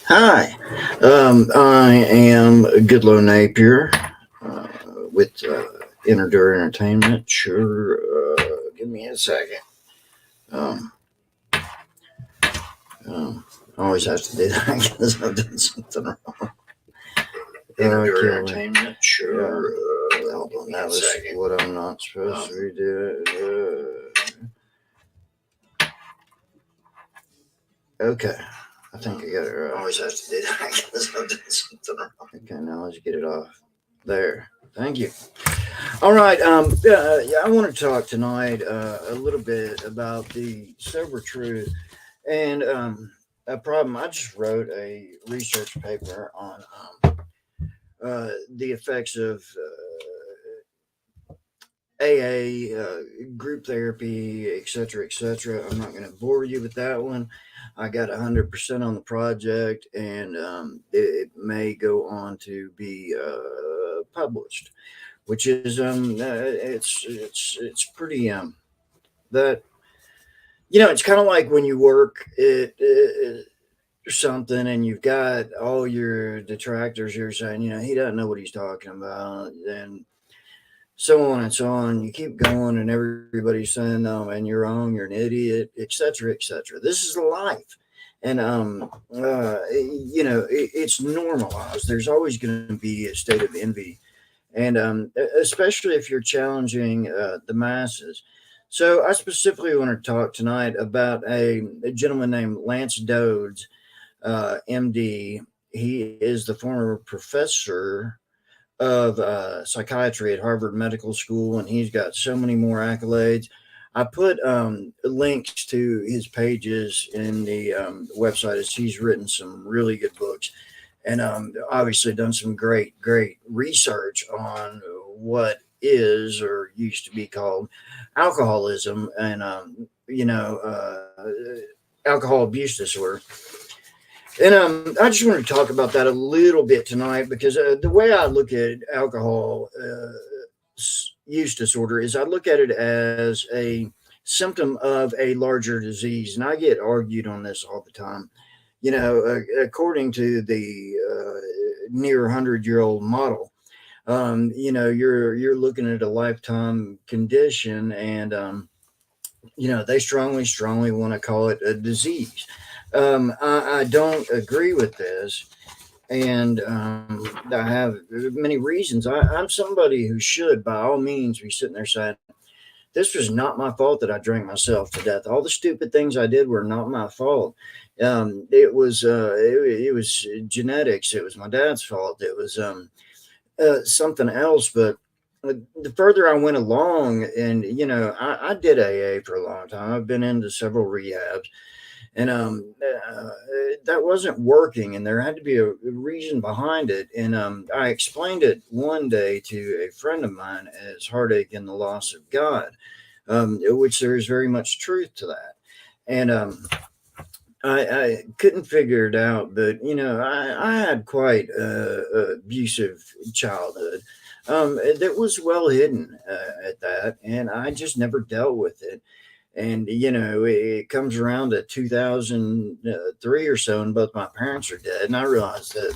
Hi, I am Goodlow Napier uh, with Inner Entertainment. Sure, give me a second. Um, I always have to do that because I've done something wrong. Inner Entertainment. Sure, hold on. That was what I'm not supposed to do. Okay, I think I got it right. I always have to do that because I've done something wrong. Okay, now let's get it off. There. Thank you. All right. Yeah, I want to talk tonight a little bit about the sober truth and a problem. I just wrote a research paper on the effects of AA, group therapy, etc., etc. I'm not going to bore you with that one. I got 100% on the project, and it may go on to be published, which is it's pretty that it's kind of like when you work or something and you've got all your detractors. You're saying, he doesn't know what he's talking about, and so on and so on. You keep going, and everybody's saying, no, and you're wrong, you're an idiot, etc., etc. This is life. And it's normalized. There's always going to be a state of envy, and especially if you're challenging the masses. So I specifically want to talk tonight about a gentleman named Lance Dodds, MD. He is the former professor of psychiatry at Harvard Medical School, and he's got so many more accolades. I put links to his pages in the website, as he's written some really good books, and obviously done some great research on what is or used to be called alcoholism and alcohol abuse disorder. And I just want to talk about that a little bit tonight because the way I look at alcohol use disorder is I look at it as a symptom of a larger disease, and I get argued on this all the time. According to the near 100-year-old model, you're looking at a lifetime condition, and they strongly want to call it a disease. I don't agree with this, and I have many reasons. I'm somebody who should, by all means, be sitting there saying, "This was not my fault that I drank myself to death. All the stupid things I did were not my fault. It was genetics. It was my dad's fault. It was something else." But the further I went along, and I did AA for a long time. I've been into several rehabs, and that wasn't working, and there had to be a reason behind it. And I explained it one day to a friend of mine as heartache and the loss of God, which there is very much truth to that. And I couldn't figure it out, but I had quite abusive childhood that was well hidden at that, and I just never dealt with it. And it comes around to 2003 or so, and both my parents are dead, and I realized that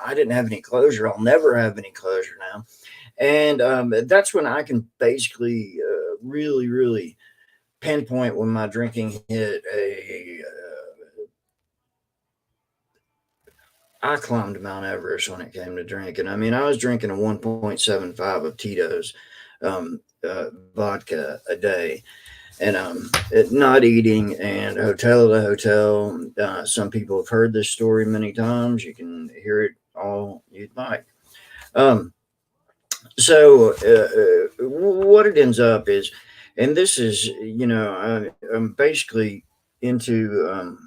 I didn't have any closure. I'll never have any closure now, and that's when I can basically really pinpoint when my drinking hit a I climbed Mount Everest when it came to drinking. I mean, I was drinking a 1.75 of Tito's vodka a day, and not eating, and hotel to hotel. Some people have heard this story many times. You can hear it all you'd like. Um, so what it ends up is, and this is, I'm basically into.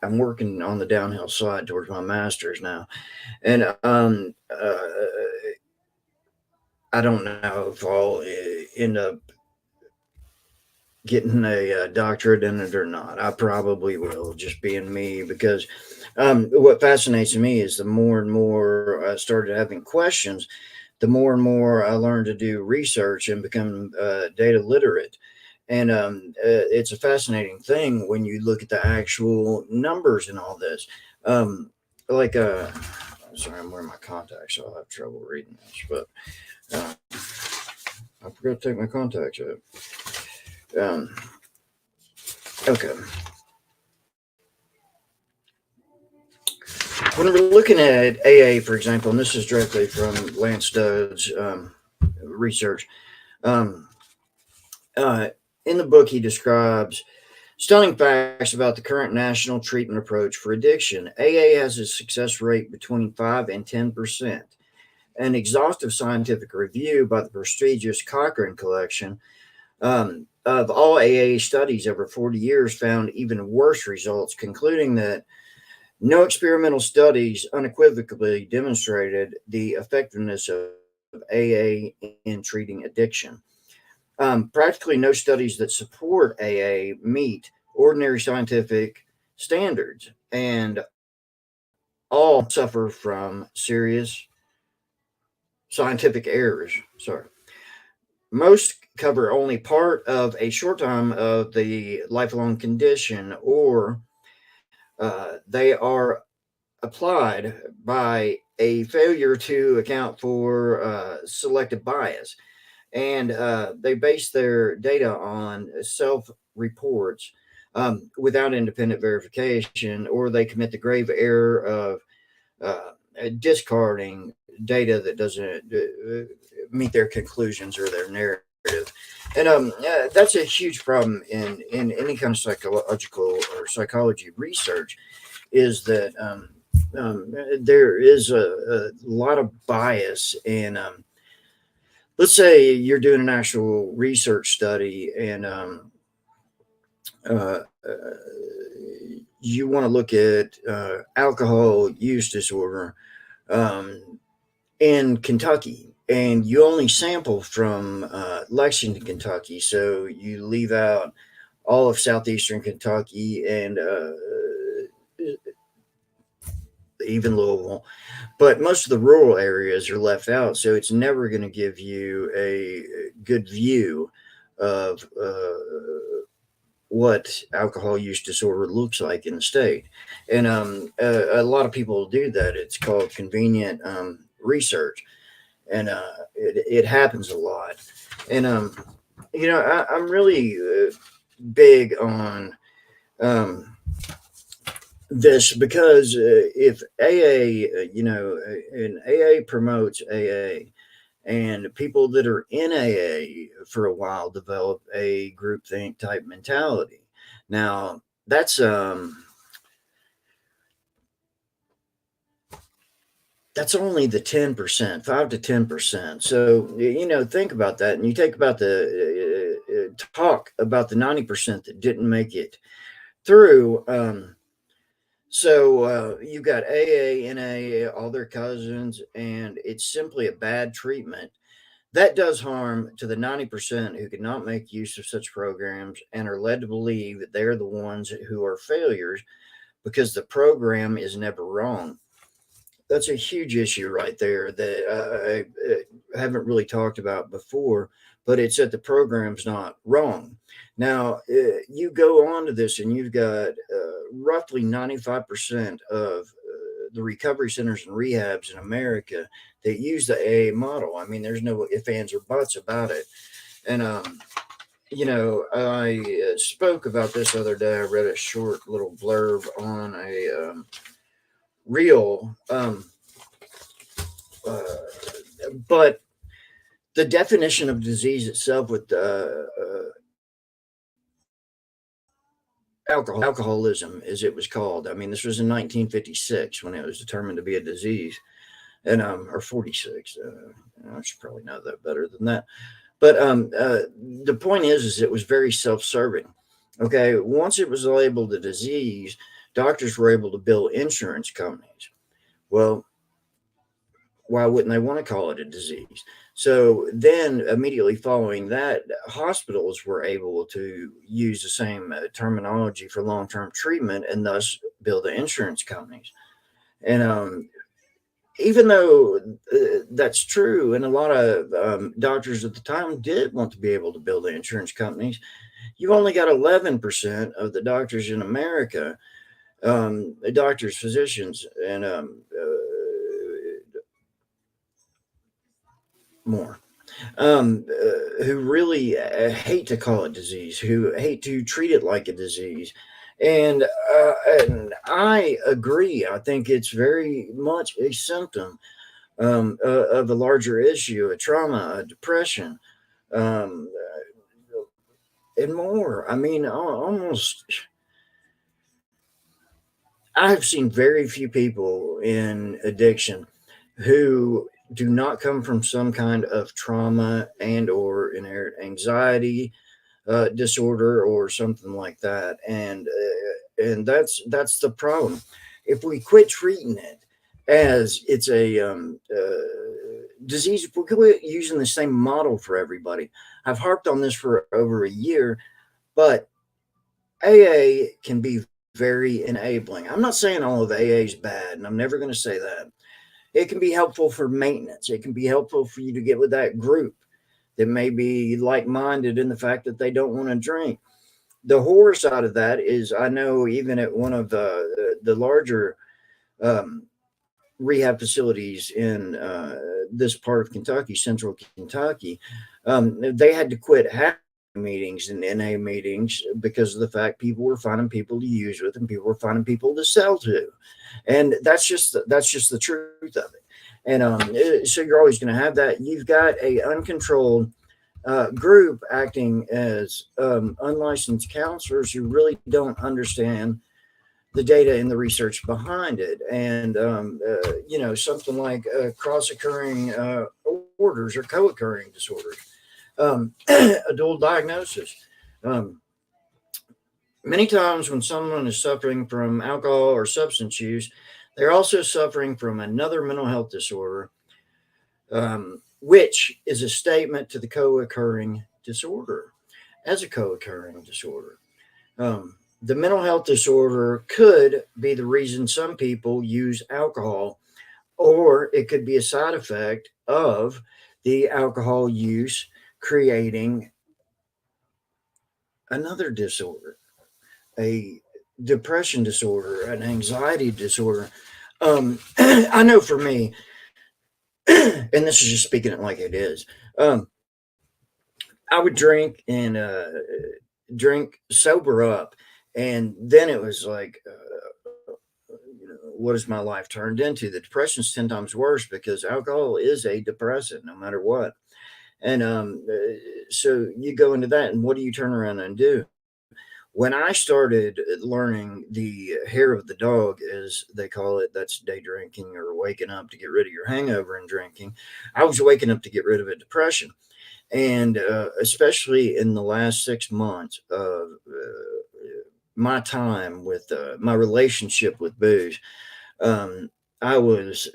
I'm working on the downhill slide towards my master's now, and I don't know if I'll end up getting a doctorate in it or not. I probably will, just being me, because what fascinates me is the more and more I started having questions, the more and more I learned to do research and become data literate. And it's a fascinating thing when you look at the actual numbers and all this. Um, like, sorry, I'm wearing my contacts, so I'll have trouble reading this. But uh, I forgot to take my contacts out. Um, okay. When we're looking at AA, for example, and this is directly from Lance Dodd's research, um, uh, in the book, he describes stunning facts about the current national treatment approach for addiction. AA has a success rate between 5 and 10%. An exhaustive scientific review by the prestigious Cochrane Collection of all AA studies over 40 years found even worse results, concluding that no experimental studies unequivocally demonstrated the effectiveness of AA in treating addiction. Practically no studies that support AA meet ordinary scientific standards, and all suffer from serious scientific errors. Sorry. Most cover only part of a short time of the lifelong condition, or they are applied by a failure to account for selective bias. And they base their data on self reports without independent verification, or they commit the grave error of uh, discarding data that doesn't meet their conclusions or their narrative. And that's a huge problem in any kind of psychological or psychology research, is that there is a lot of bias. And let's say you're doing an actual research study, and uh, you want to look at alcohol use disorder um, in Kentucky, and you only sample from Lexington, Kentucky. So you leave out all of southeastern Kentucky and even Louisville, but most of the rural areas are left out. So it's never going to give you a good view of what alcohol use disorder looks like in the state. And a lot of people do that. It's called convenient research, and it happens a lot. And I'm really big on um, this, because if AA, and AA promotes AA, and people that are in AA for a while develop a groupthink type mentality. Now, that's only the 10%, 5 to 10%. So, think about that, and you think about the talk about the 90% that didn't make it through. So you got AA, NA, all their cousins, and it's simply a bad treatment that does harm to the 90% who cannot make use of such programs and are led to believe that they're the ones who are failures because the program is never wrong. That's a huge issue right there that I haven't really talked about before, but it's that the program's not wrong. Now, you go on to this, and you've got roughly 95% of the recovery centers and rehabs in America that use the AA model. I mean, there's no ifs, ands, or buts about it. And, I spoke about this other day. I read a short little blurb on a reel. Uh, but the definition of disease itself with alcoholism, as it was called. I mean, this was in 1956 when it was determined to be a disease, and or 46. I should probably know that better than that. But the point is it was very self-serving. Okay, once it was labeled a disease, doctors were able to bill insurance companies. Well, why wouldn't they want to call it a disease? So then, immediately following that, hospitals were able to use the same terminology for long term treatment, and thus bill the insurance companies. And even though that's true, and a lot of doctors at the time did want to be able to bill the insurance companies, You've only got 11% of the doctors in America, doctors, physicians, and more, who really hate to call it disease, who hate to treat it like a disease. And I agree. I think it's very much a symptom of a larger issue, a trauma, a depression, um, and more. I mean, almost, I've seen very few people in addiction who do not come from some kind of trauma and or inherent anxiety disorder or something like that. And that's the problem. If we quit treating it as it's a disease, if we quit using the same model for everybody. I've harped on this for over a year, but AA can be very enabling. I'm not saying all of AA is bad, and I'm never going to say that. It can be helpful for maintenance. It can be helpful for you to get with that group that may be like minded in the fact that they don't want to drink. The horror side of that is, I know even at one of the larger um, rehab facilities in this part of Kentucky, central Kentucky, they had to quit having meetings and NA meetings because of the fact people were finding people to use with and people were finding people to sell to, and that's just the truth of it. And so you're always going to have that. You've got a uncontrolled group acting as unlicensed counselors who really don't understand the data and the research behind it. And, something like cross occurring orders or co occurring disorders, a dual diagnosis. Um, Many times when someone is suffering from alcohol or substance use, they're also suffering from another mental health disorder, which is a statement to the co occurring disorder as a co occurring disorder. The mental health disorder could be the reason some people use alcohol, or it could be a side effect of the alcohol use creating another disorder, a depression disorder, an anxiety disorder. I know for me, and this is just speaking it like it is, um, I would drink and drink, sober up, and then it was like, what has my life turned into? The depression's 10 times worse because alcohol is a depressant, no matter what. And so you go into that, and what do you turn around and do? When I started learning the hair of the dog, as they call it, that's day drinking or waking up to get rid of your hangover and drinking. I was waking up to get rid of a depression. And especially in the last 6 months of my time with my relationship with booze, um, I was,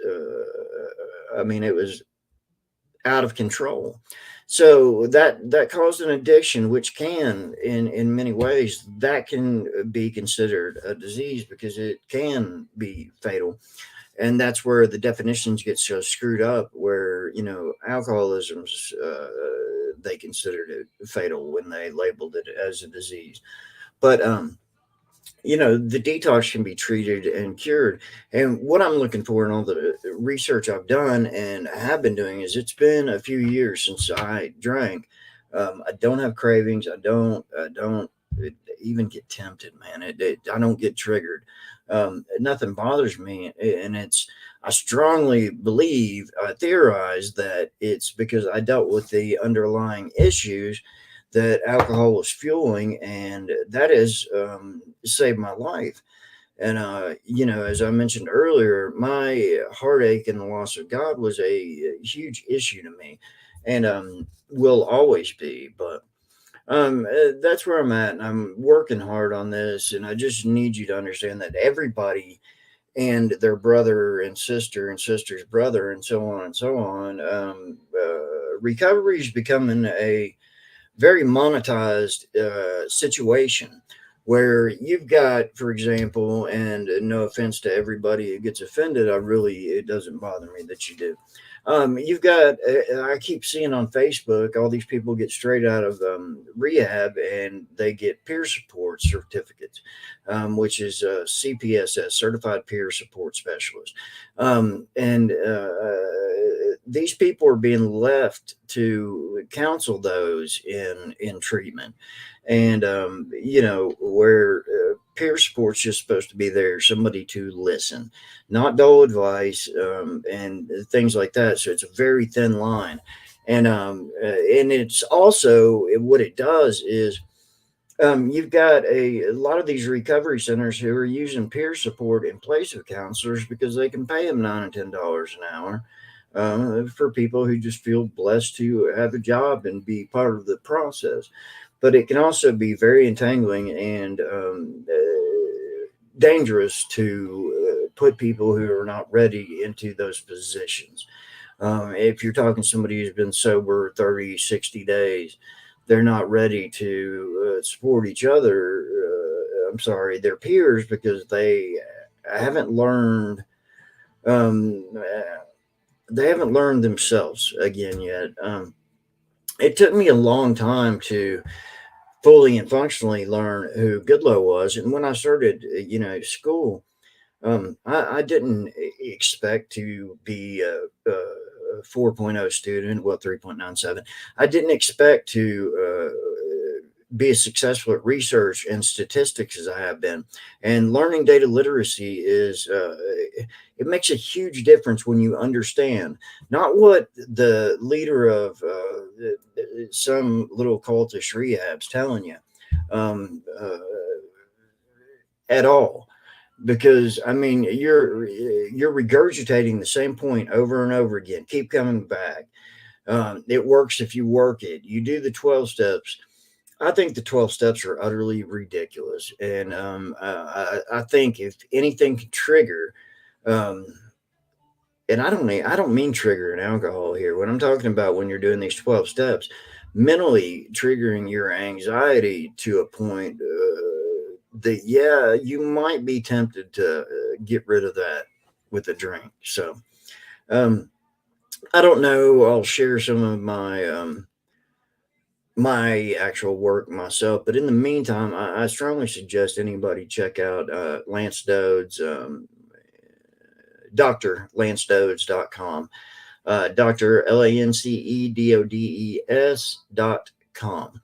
I mean, it was out of control. So that caused an addiction, which can, in many ways, that can be considered a disease because it can be fatal. And that's where the definitions get so screwed up. Where alcoholism's they considered it fatal when they labeled it as a disease. But the detox can be treated and cured. And what I'm looking for in all the research I've done and have been doing is, it's been a few years since I drank. I don't have cravings. I don't even get tempted, man. I don't get triggered. Nothing bothers me. And I strongly believe, I theorize that it's because I dealt with the underlying issues that alcohol was fueling, and that has saved my life. And as I mentioned earlier, my heartache and the loss of God was a huge issue to me, and will always be. But that's where I'm at, and I'm working hard on this. And I just need you to understand that everybody and their brother and sister's brother, and so on and so on. Recovery is becoming a very monetized situation where you've got, for example, and no offense to everybody who gets offended, it doesn't bother me that you do. You've got, I keep seeing on Facebook, all these people get straight out of rehab and they get peer support certificates, which is CPSS, Certified Peer Support Specialist. And these people are being left to counsel those in treatment. And, where peer support's just supposed to be there, somebody to listen, not dull advice, and things like that. So it's a very thin line, and it's also what it does is you've got a lot of these recovery centers who are using peer support in place of counselors because they can pay them $9 and $10 an hour. For people who just feel blessed to have a job and be part of the process, but it can also be very entangling and dangerous to put people who are not ready into those positions. If you're talking somebody who's been sober 30, 60 days, they're not ready to support each other. I'm sorry, their peers, because haven't learned. Um, uh, they haven't learned themselves again yet. It took me a long time to fully and functionally learn who Goodlow was, and when I started, school, I didn't expect to be a 4.0 student, well, 3.97. I didn't expect to be as successful at research and statistics as I have been. And learning data literacy it makes a huge difference when you understand not what the leader of some little cultish rehab's telling you at all, because I mean you're regurgitating the same point over and over again. Keep coming back. It works if you work it. You do the 12 steps. I think the 12 steps are utterly ridiculous, and I think if anything can trigger, um, and I don't mean trigger an alcohol here. What I'm talking about when you're doing these 12 steps, mentally triggering your anxiety to a point that, yeah, you might be tempted to get rid of that with a drink. So um, I don't know. I'll share some of my actual work myself, but in the meantime, I strongly suggest anybody check out Lance Dode's drlancedodes.com, Dr. LANCEDODES.com.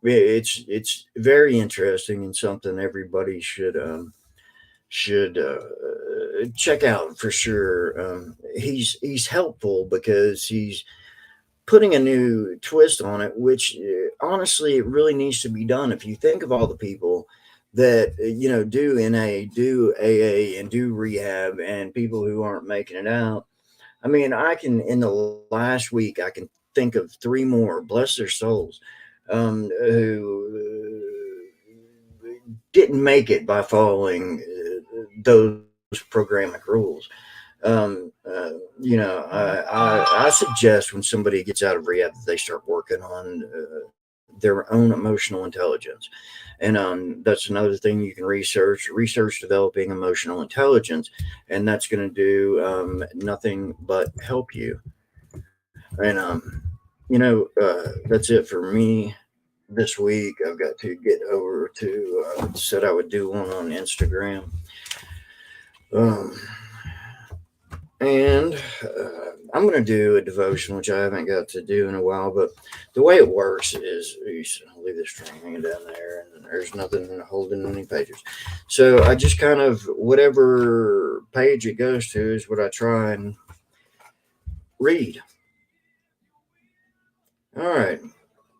It's very interesting and something everybody should check out for sure. He's helpful because he's putting a new twist on it, which honestly, it really needs to be done. If you think of all the people that do NA, do AA, and do rehab, and people who aren't making it out. I mean, I can in the last week I can think of three more, bless their souls, who didn't make it by following those programmatic rules. I suggest when somebody gets out of rehab that they start working on their own emotional intelligence. And that's another thing you can research developing emotional intelligence, and that's going to do nothing but help you. And that's it for me this week. I've got to get over to said I would do one on Instagram. Um, And I'm going to do a devotion, which I haven't got to do in a while. But the way it works is I'll leave this string hanging down there, and there's nothing holding any pages. So I just kind of, whatever page it goes to is what I try and read. All right.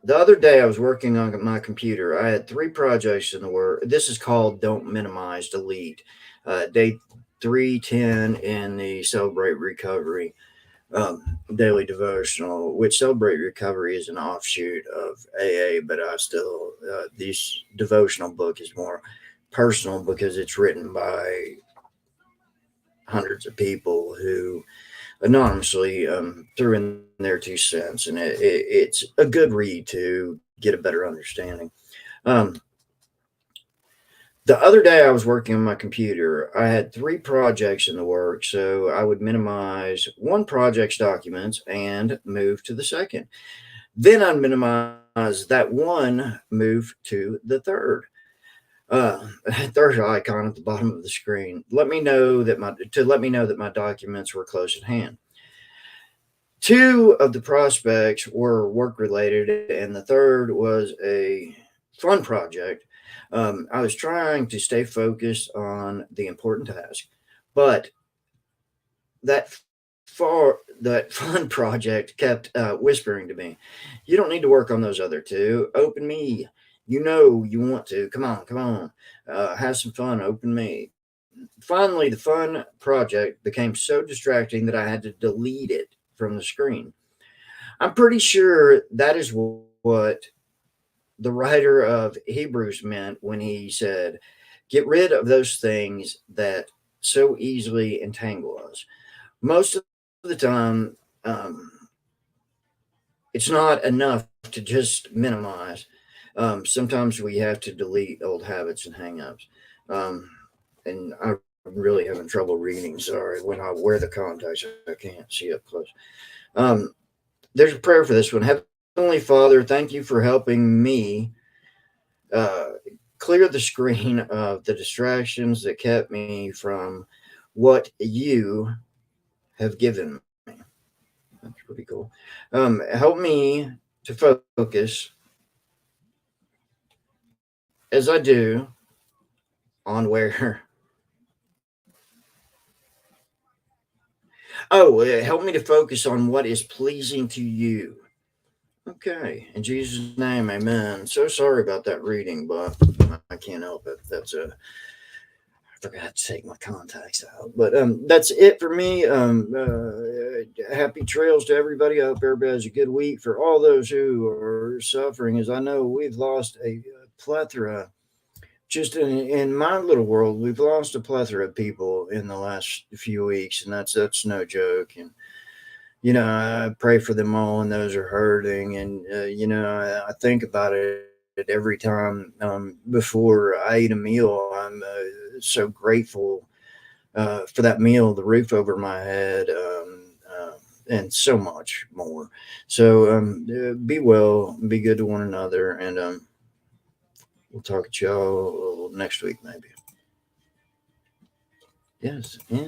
The other day I was working on my computer. I had three projects in the work. This is called Don't Minimize, Delete. Day 310 in the Celebrate Recovery daily devotional, which Celebrate Recovery is an offshoot of AA, but I still, this devotional book is more personal because it's written by hundreds of people who anonymously threw in their 2 cents, and it's a good read to get a better understanding. Um, The other day I was working on my computer. I had three projects in the work, so I would minimize one project's documents and move to the second. Then I'd minimize that one, move to the third. Third icon at the bottom of the screen. Let me know that my documents were close at hand. Two of the prospects were work related, and the third was a fun project. I was trying to stay focused on the important task, but that that fun project kept whispering to me, "You don't need to work on those other two. Open me. You know you want to. Come on, come on. Have some fun. Open me." Finally, the fun project became so distracting that I had to delete it from the screen. I'm pretty sure that is what the writer of Hebrews meant when he said, "Get rid of those things that so easily entangle us." Most of the time, it's not enough to just minimize. Sometimes we have to delete old habits and hangups. Um, and I'm really having trouble reading. Sorry, when I wear the contacts, I can't see up close. Um, there's a prayer for this one. Heavenly Father, thank you for helping me uh, clear the screen of the distractions that kept me from what you have given me. That's pretty cool. Help me to focus as I do on where. Oh, help me to focus on what is pleasing to you. Okay, in Jesus' name, amen. So sorry about that reading, but I can't help it. I forgot to take my contacts out. But that's it for me. Happy trails to everybody. I hope everybody has a good week. For all those who are suffering, as I know we've lost a plethora. Just in my little world, we've lost a plethora of people in the last few weeks, and that's no joke. And I pray for them all, and those are hurting. And I think about it every time before I eat a meal. I'm so grateful for that meal, the roof over my head, and so much more. So be well, be good to one another, and we'll talk to y'all next week, maybe. Yes. Yeah.